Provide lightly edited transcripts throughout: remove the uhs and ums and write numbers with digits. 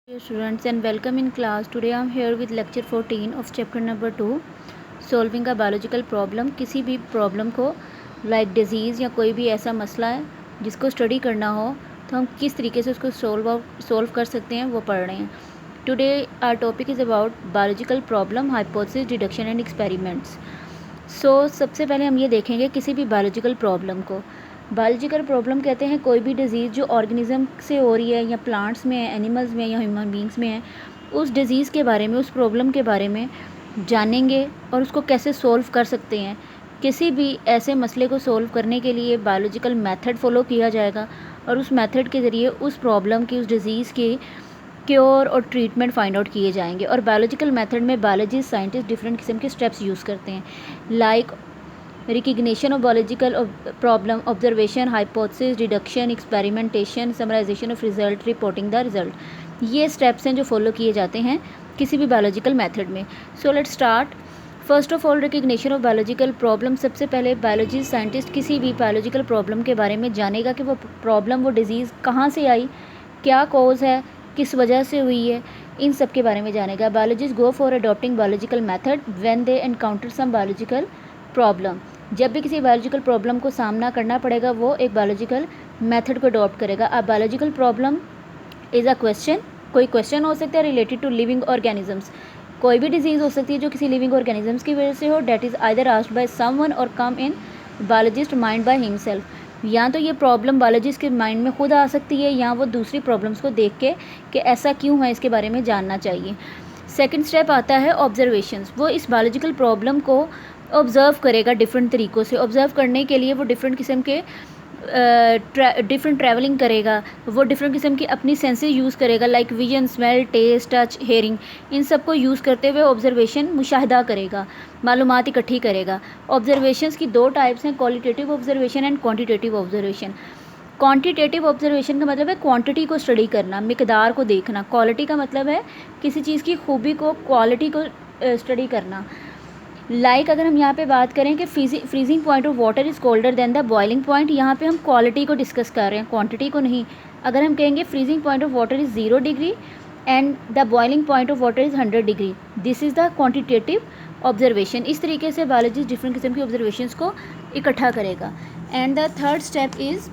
Dear students and welcome in class. Today I am here with lecture 14 of chapter number 2 solving a biological problem. किसी भी problem को like disease या कोई भी ऐसा मसला है जिसको स्टडी करना हो तो हम किस तरीके से उसको सॉल्व कर सकते हैं वो पढ़ रहे हैं. Today our topic is about biological problem, hypothesis, deduction and experiments. सबसे पहले हम ये देखेंगे किसी भी बायोलॉजिकल प्रॉब्लम को. बायोलॉजिकल प्रॉब्लम कहते हैं कोई भी डिज़ीज़ जो ऑर्गेनिज्म से हो रही है या प्लांट्स में है, एनिमल्स में या ह्यूमन बींग्स में है, उस डिज़ीज़ के बारे में, उस प्रॉब्लम के बारे में जानेंगे और उसको कैसे सॉल्व कर सकते हैं. किसी भी ऐसे मसले को सॉल्व करने के लिए बायोलॉजिकल मेथड फॉलो किया जाएगा और उस मेथड के ज़रिए उस प्रॉब्लम की, उस डिज़ीज़ की क्योर और ट्रीटमेंट फाइंड आउट किए जाएंगे. और बायोलॉजिकल मेथड में बायोलॉजिस्ट, साइंटिस्ट डिफरेंट किस्म के स्टेप्स यूज़ करते हैं like recognition of biological problem, observation, hypothesis, deduction, experimentation, summarisation of result, reporting the result. ये स्टेप्स हैं जो फॉलो किए जाते हैं किसी भी बायोलॉजिकल मेथड में. So let's start. First of all, recognition of biological problem. सबसे पहले बायोलॉजिस्ट, साइंटिस्ट किसी भी बायोलॉजिकल प्रॉब्लम के बारे में जानेगा कि वो प्रॉब्लम, वो डिज़ीज़ कहाँ से आई, क्या कॉज है, किस वजह से हुई है, इन सब के बारे में जानेगा. Biologist go for adopting biological method when they encounter some biological problem. जब भी किसी बायोलॉजिकल प्रॉब्लम को सामना करना पड़ेगा वो एक बायोलॉजिकल मेथड को अडॉप्ट करेगा. A biological problem is a question. कोई क्वेश्चन हो सकता है रिलेटेड टू लिविंग ऑर्गेनिजम्स. कोई भी डिजीज़ हो सकती है जो किसी लिविंग ऑर्गेनिजम्स की वजह से हो. That is either asked by someone और कम इन बायोलॉजिस्ट माइंड बाय हिमसेल्फ. या तो ये प्रॉब्लम बायोलॉजिस्ट के माइंड में खुद आ सकती है या वो दूसरी प्रॉब्लम्स को देख के कि ऐसा क्यों है इसके बारे में जानना चाहिए. सेकेंड स्टेप आता है ऑब्जर्वेशंस. वो इस बायोलॉजिकल प्रॉब्लम को ऑब्ज़र्व करेगा डिफरेंट तरीक़ों से. ऑब्ज़र्व करने के लिए वो डिफरेंट किस्म के डिफरेंट ट्रैवलिंग करेगा. वो डिफरेंट किस्म की अपनी सेंसेस यूज़ करेगा like vision, smell, taste, touch, hearing. इन सब को यूज़ करते हुए ऑब्जर्वेशन, मुशाहिदा करेगा, मालूमात इकट्ठी करेगा. ऑब्जर्वेशंस की दो टाइप्स हैं, qualitative observation and quantitative observation. Quantitative observation का मतलब है क्वांटिटी को स्टडी करना, मिकदार को देखना. क्वालिटी का मतलब है किसी चीज़ की खूबी को, क्वालिटी को स्टडी करना. लाइक अगर हम यहाँ पे बात करें कि freezing point of water is colder than the boiling point, यहाँ पे हम क्वालिटी को डिस्कस कर रहे हैं, क्वांटिटी को नहीं. अगर हम कहेंगे freezing point of water is 0 degree and the boiling point of water is 100 degree, this is the quantitative observation. इस तरीके से बायोलॉजिस्ट डिफरेंट किस्म की ऑब्जर्वेशंस को इकट्ठा करेगा. And the third step is,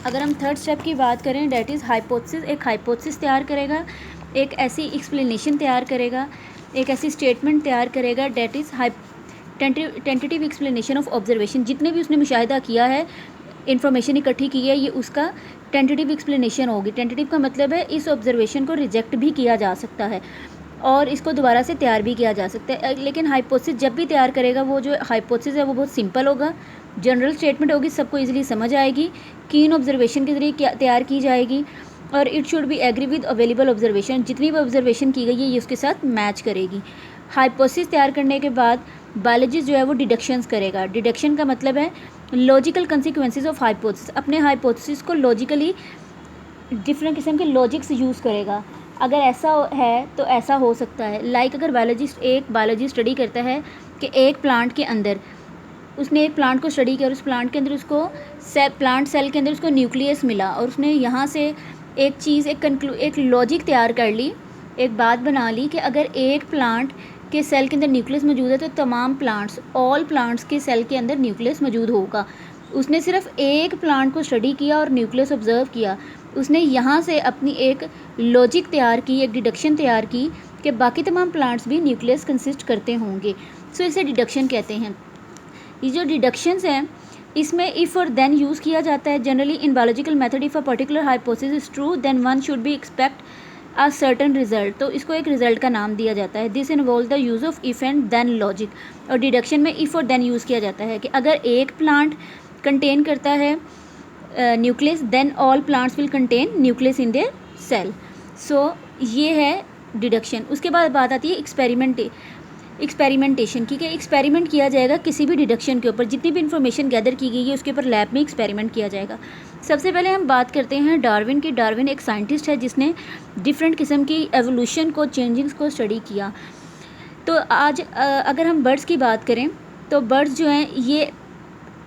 अगर हम थर्ड स्टेप की बात करें, डेट इज़ हाइपोथेसिस. एक हाइपोथेसिस तैयार करेगा, एक ऐसी एक्सप्लेनेशन तैयार करेगा, एक ऐसी स्टेटमेंट तैयार करेगा. That is tentative explanation of observation. जितने भी उसने मुशाहिदा किया है, इन्फॉर्मेशन इकट्ठी की है, ये उसका टेंटेटिव एक्सप्लेनेशन होगी. टेंटेटिव का मतलब है इस ऑब्जर्वेशन को रिजेक्ट भी किया जा सकता है और इसको दोबारा से तैयार भी किया जा सकता है. लेकिन हाइपोथेसिस जब भी तैयार करेगा, वो जो हाइपोथेसिस है वो बहुत सिंपल होगा, जनरल स्टेटमेंट होगी, सबको ईजिली समझ आएगी, कीन ऑब्जर्वेशन के ज़रिए तैयार की जाएगी और it should be agree with available observation. जितनी भी ऑब्जर्वेशन की गई है ये उसके साथ मैच करेगी. हाइपोथेसिस तैयार करने के बाद बायोलॉजिस्ट जो है वो डिडक्शंस करेगा. डिडक्शन का मतलब है लॉजिकल कंसिक्वेंसेस ऑफ हाइपोथेसिस. अपने हाइपोथेसिस को लॉजिकली डिफरेंट किस्म के लॉजिक्स यूज़ करेगा. अगर ऐसा है तो ऐसा हो सकता है. लाइक अगर एक बायोलॉजिस्ट स्टडी करता है कि एक प्लांट के अंदर, उसने एक प्लांट को स्टडी किया और उस प्लांट के अंदर उसको प्लांट सेल के अंदर उसको न्यूक्लियस मिला और उसने यहाँ से एक चीज़, एक लॉजिक तैयार कर ली, एक बात बना ली कि अगर एक प्लांट के सेल के अंदर न्यूक्लियस मौजूद है तो तमाम प्लांट्स, ऑल प्लांट्स के सेल के अंदर न्यूक्लियस मौजूद होगा. उसने सिर्फ एक प्लांट को स्टडी किया और न्यूक्लियस ऑब्जर्व किया. उसने यहाँ से अपनी एक लॉजिक तैयार की, एक डिडक्शन तैयार की कि बाकी तमाम प्लांट्स भी न्यूक्लियस कंसिस्ट करते होंगे. सो इसे डिडक्शन कहते हैं. ये जो डिडक्शंस हैं इसमें इफ़ और देन यूज़ किया जाता है. Generally in biological method if a particular hypothesis is true then one should be expect a certain result. तो इसको एक रिजल्ट का नाम दिया जाता है. This involve the use of if and then logic. और डिडक्शन में इफ़ और देन यूज़ किया जाता है कि अगर एक प्लांट कंटेन करता है nucleus then all plants will contain nucleus in their cell. So ये है डिडक्शन. उसके बाद बात आती है एक्सपेरिमेंटेशन की, कि एक्सपेरिमेंट किया जाएगा किसी भी डिडक्शन के ऊपर. जितनी भी इंफॉर्मेशन गैदर की गई है उसके ऊपर लैब में एक्सपेरिमेंट किया जाएगा. सबसे पहले हम बात करते हैं डार्विन की. डार्विन एक साइंटिस्ट है जिसने डिफरेंट किस्म की एवोल्यूशन को, चेंजिंग्स को स्टडी किया. तो आज अगर हम बर्ड्स की बात करें तो बर्ड्स जो हैं ये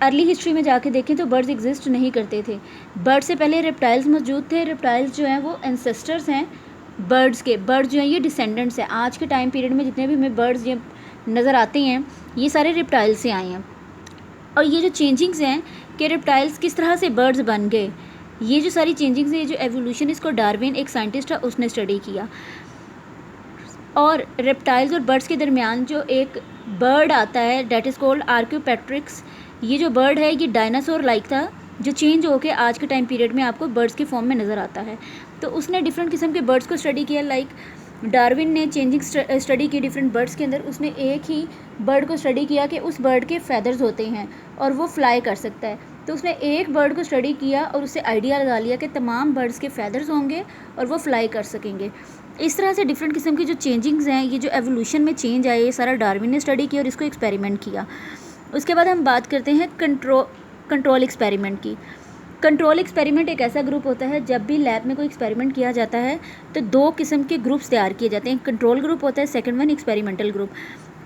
अर्ली हिस्ट्री में जाके देखें तो बर्ड्स एग्जिस्ट नहीं करते थे. बर्ड से पहले रेप्टाइल्स मौजूद थे. रेप्टाइल्स जो हैं वो एंसेस्टर्स हैं बर्ड्स जो हैं ये डिसेंडेंट्स हैं। आज के टाइम पीरियड में जितने भी हमें बर्ड्स ये नज़र आते हैं ये सारे रिप्टाइल से आए हैं। और ये जो चेंजिंग्स हैं कि रिप्टाइल्स किस तरह से बर्ड्स बन गए, ये जो सारी चेंजिंग्स हैं, ये जो एवोल्यूशन, इसको डार्विन एक साइंटिस्ट था उसने स्टडी किया। और रेप्टाइल्स और बर्ड्स के दरमियान जो एक बर्ड आता है डेट इज़ कॉल्ड आर्क्योपेट्रिक्स। ये जो बर्ड है ये डायनासोर लाइक था जो चेंज होके आज के टाइम पीरियड में आपको बर्ड्स के फॉर्म में नज़र आता है। तो उसने डिफरेंट किस्म के बर्ड्स को स्टडी किया। लाइक डार्विन ने चेंजिंग स्टडी की डिफरेंट बर्ड्स के अंदर। उसने एक ही बर्ड को स्टडी किया कि उस बर्ड के फैदर्स होते हैं और वो फ्लाई कर सकता है। तो उसने एक बर्ड को स्टडी किया और उससे आइडिया लगा लिया कि तमाम बर्ड्स के फैदर्स होंगे और वो फ्लाई कर सकेंगे। इस तरह से डिफरेंट किस्म की जो चेंजिंग्स हैं, ये जो एवोल्यूशन में चेंज आए, ये सारा डार्विन ने स्टडी किया और इसको एक्सपेरिमेंट किया। उसके बाद हम बात करते हैं कंट्रोल एक्सपेरिमेंट की। कंट्रोल एक्सपेरिमेंट एक ऐसा ग्रुप होता है जब भी लैब में कोई एक्सपेरिमेंट किया जाता है तो दो किस्म के ग्रुप्स तैयार किए जाते हैं। कंट्रोल ग्रुप होता है, सेकंड वन एक्सपेरिमेंटल ग्रुप।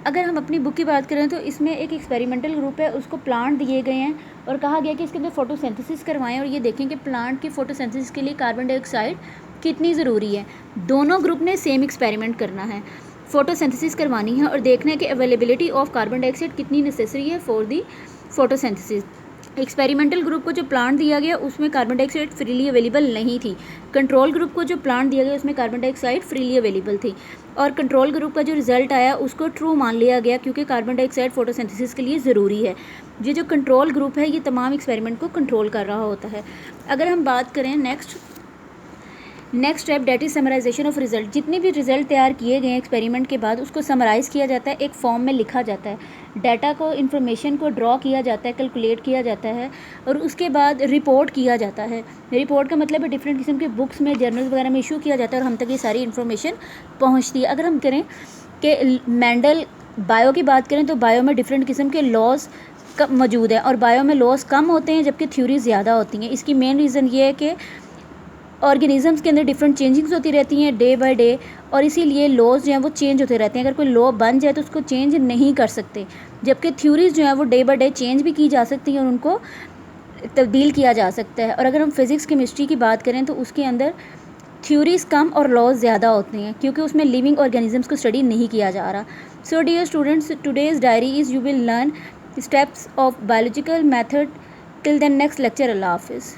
अगर हम अपनी बुक की बात करें तो इसमें एक एक्सपेरिमेंटल ग्रुप है, उसको प्लांट दिए गए हैं और कहा गया कि इसके अंदर फोटोसिंथेसिस करवाएं और ये देखें कि प्लांट की फोटोसिंथेसिस के लिए कार्बन डाइऑक्साइड कितनी ज़रूरी है। दोनों ग्रुप ने सेम एक्सपेरिमेंट करना है, फोटोसिंथेसिस करवानी है और देखना है कि अवेलेबिलिटी ऑफ कार्बन डाइऑक्साइड कितनी नेसेसरी है for the photosynthesis. Experimental group को जो प्लांट दिया गया उसमें कार्बन डाइऑक्साइड फ्रीली अवेलेबल नहीं थी। कंट्रोल ग्रुप को जो प्लांट दिया गया उसमें कार्बन डाइऑक्साइड फ्रीली अवेलेबल थी और कंट्रोल ग्रुप का जो रिजल्ट आया उसको ट्रू मान लिया गया क्योंकि कार्बन डाइऑक्साइड फोटोसिंथेसिस के लिए ज़रूरी है। ये जो कंट्रोल ग्रुप है ये तमाम एक्सपेरिमेंट को कंट्रोल कर रहा होता है। अगर हम बात करें next step that is summarisation of result. जितने भी रिजल्ट तैयार किए गए एक्सपेरिमेंट के बाद उसको समराइज़ किया जाता है, एक फॉर्म में लिखा जाता है, डाटा को, इन्फॉर्मेशन को ड्रॉ किया जाता है, कैलकुलेट किया जाता है और उसके बाद रिपोर्ट किया जाता है। रिपोर्ट का मतलब है डिफरेंट किस्म के बुक्स में, जर्नल्स वगैरह में इशू किया जाता है और हम तक ये सारी इन्फॉर्मेशन पहुँचती है। अगर हम करें कि मेंडल बायो की बात करें तो बायो में डिफरेंट किस्म के लॉज मौजूद हैं और बायो में लॉज कम होते हैं जबकि थ्योरी ज़्यादा होती हैं। इसकी मेन रीज़न ये है कि ऑर्गेनिज़म्स के अंदर डिफरेंट चेंजिंग्स होती रहती हैं डे बाय डे और इसीलिए लॉज जो हैं वो चेंज होते रहते हैं। अगर कोई लॉ बन जाए तो उसको चेंज नहीं कर सकते, जबकि थ्योरीज़ जो हैं वो डे बाय डे चेंज भी की जा सकती हैं और उनको तब्दील किया जा सकता है। और अगर हम फिज़िक्स केमिस्ट्री की बात करें तो उसके अंदर थ्योरीज़ कम और लॉज ज़्यादा होते हैं क्योंकि उसमें लिविंग ऑर्गेनिज़म्स को स्टडी नहीं किया जा रहा। So dear students, today's diary is you will learn steps of biological method. Till then next lecture, Allah हाफिज़।